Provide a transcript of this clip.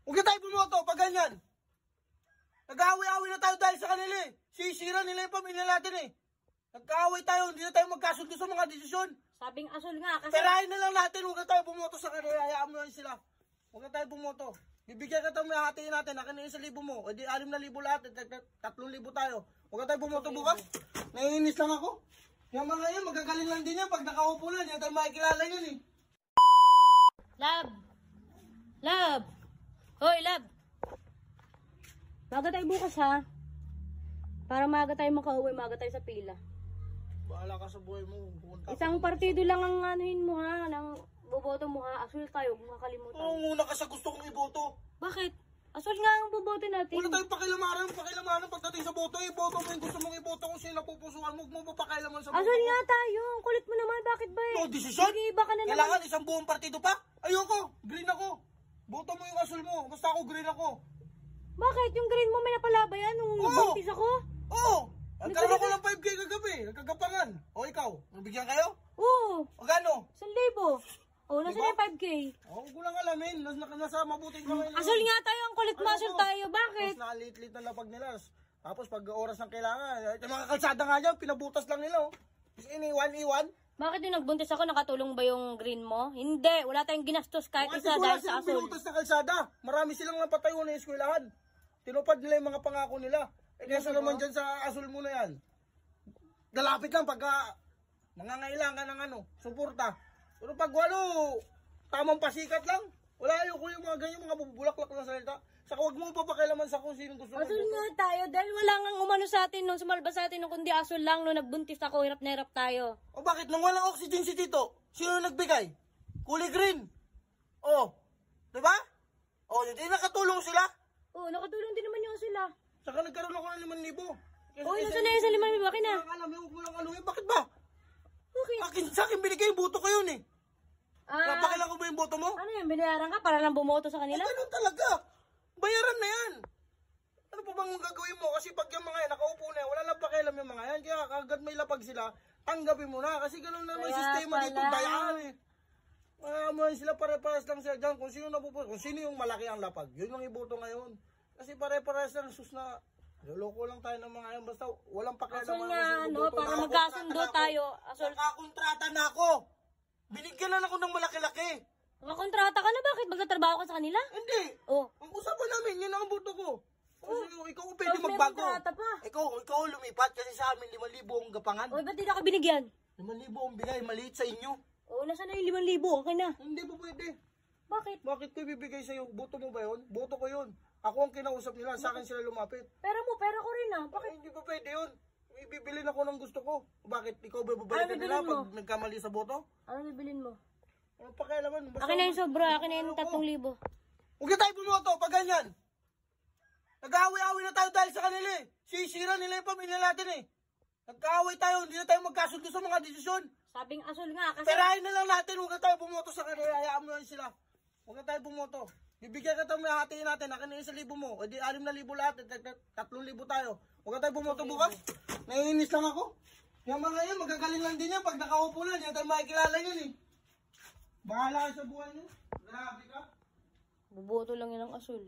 Huwag na tayo bumoto pag ganyan. Nag-aaway-aaway na tayo dahil sa kanila eh. Sisira nila yung pamilya natin eh. Nagkaaway tayo, hindi na tayo magkasundo sa mga desisyon. Sabing asul nga kasi... Perahin na lang natin, huwag na tayo bumoto sa kanila. Hayaan mo lang sila. Huwag na tayo bumoto. Bibigyan ka tayo, hatiin natin. Akin na 1,000 mo. E di 6,000 lahat. 3,000 tayo. Huwag na tayo bumoto bukas. Naiinis lang ako. Yung mga yan, magagaling lang din yan. Pag nakaupo lang, hindi na tayo makikilala yun eh. Love! Love! Hoy, Love! Maga tayo bukas ha. Para maga tayo makauwi, maga tayo sa pila. Bahala ka sa buhay mo. Isang partido lang ang anuhin mo ha. Nang boboto mo ha. Asul tayo, huwag makalimutan. Oo, muna ka sa gusto kong iboto. Bakit? Asul nga ang boboto natin. Wala tayong pakilamaran pagdating sa boto. Iboto mo yung gusto mong iboto kung sino napupusuan mo. Huwag mo pa pakialaman sa boto. Asul nga tayo. Ang kulit mo naman. Bakit ba eh? No, desisyon? Nag-iiba ka na naman. Kailangan isang buong partido pa? Ayoko. Green ako. Boto mo yung asul mo. Basta ako green ako. Bakit? Yung green mo may napalaba yan nung buntis ako? Oo. Nagkaroon ako ng 5K kagabi. Nagkagapangan. O ikaw, nabigyan kayo? Oo. O gano? 1,000. O, nasa na yung 5K? Oo, ko lang alamin. Nasa mabuting kamay. Asul nga tayo. Ang kulit mo. Asul tayo. Bakit? Tapos nakalit-lit na lapag nila. Tapos pag oras ng kailangan, yung mga kalsada nga dyan, pinabutas lang nila. Tapos iniwan. Bakit yung nagbuntis ako, nakatulong ba yung green mo? Hindi, wala tayong ginastos kahit Kasi isa wala dahil sa silang asul. pinutas na kalsada. Marami silang napatayo na eskwelahan. Tinupad nila yung mga pangako nila. Eh kesa naman dyan sa asul mo na yan. Dalapit lang pagka mangangailangan ng suporta. Pero pag tamang pasikat lang. Wala ayoko yung mga ganyan, mga bubulaklak na salita. Saka huwag mo papakialaman sa kung sinong gusto mo. Asul nga tayo dahil wala nga umano sa atin nung sumalba sa atin nung kundi asul lang nung nagbuntis ako, hirap na hirap tayo. O bakit? Nang walang oxygen si Tito, sino nagbigay? Kulay green. O, diba? O, hindi nakatulong sila. Oo, nakatulong din naman yung asul ah. Saka nagkaroon ako ng 5,000. Oo, nasa na yung sa 5,000, bakit na? Alam mo, huwag mo lang aluhin. Bakit ba? Okay. Sa akin binigay yung boto ko yun eh. Papakilan ko ba yung boto mo? Ano yan, binayaran ka para lang bumoto sa kanila? Ganun talaga. Bayaran na yan. Ano pa bang gagawin mo? Kasi pag yung mga yan, nakaupo na yan, wala lang pakialam yung mga yan. Kaya kagad may lapag sila, tanggapin mo na. Kasi ganun na may sistema dito. Dayaan eh. Sila pare-pares lang sila dyan. Kung sino napupunta, kung sino yung malaki ang lapag, yun ang iboto ngayon. Kasi pare-pares lang sus na loko lang tayo ng mga yan. Basta walang pakialam. Asul nga, para magkasundo tayo. Asul. Nakakontrata na ako. Binigyan na ako ng malaki-laki. Nakakontrata ka na, bakit? Magtatrabaho ka sa kanila? Hindi. Oh. Ang usapan namin, yun ang boto ko. Kasi ikaw pwede Tapos may magbago. kontrata pa. Ikaw lumipat kasi sa amin 5,000 ang gapangan. O, ba't di na ka binigyan? 5,000 ang bigay, maliit sa inyo. Oo, nasa na yung 5,000? Okay na. Hindi po pwede. Bakit? Bakit ko ibibigay sa'yo? Boto mo ba yun? Boto ko yun. Ako ang kinausap nila, sa akin sila lumapit. Pera ko rin ah. Bakit? Hindi pa pwede yun. Ibibilin ako ng gusto ko. Bakit? Ikaw ba babalikan nila pag nagkamali sa boto? Ano bibilin mo? Ano pakialaman? Akin na yung sobra, akin na yung 3,000. Huwag na tayo bumoto pag ganyan. Nag-aaway-aaway na tayo dahil sa kanila eh. Sisira nila yung pamilya natin eh. Nagkaaway tayo, hindi na tayo magkasundo sa mga desisyon. Sabing asul nga kasi... Perahin na lang natin, huwag na tayo bumoto sa kanila. Hayaan mo lang sila. Huwag na tayo bumoto. Bibigyan ka tayo, hatiin natin. Akin na 1,000 mo. E di 6,000 lahat. 3,000 tayo. Huwag na tayo bumoto bukas. Naiinis lang ako. Yung mga yan, magagaling lang din yan. Pag nakaupo lang, hindi tayo makikilala yun eh. Bahala ka sa buhay niyo. Grabe ka. Buboto lang yan ang asul.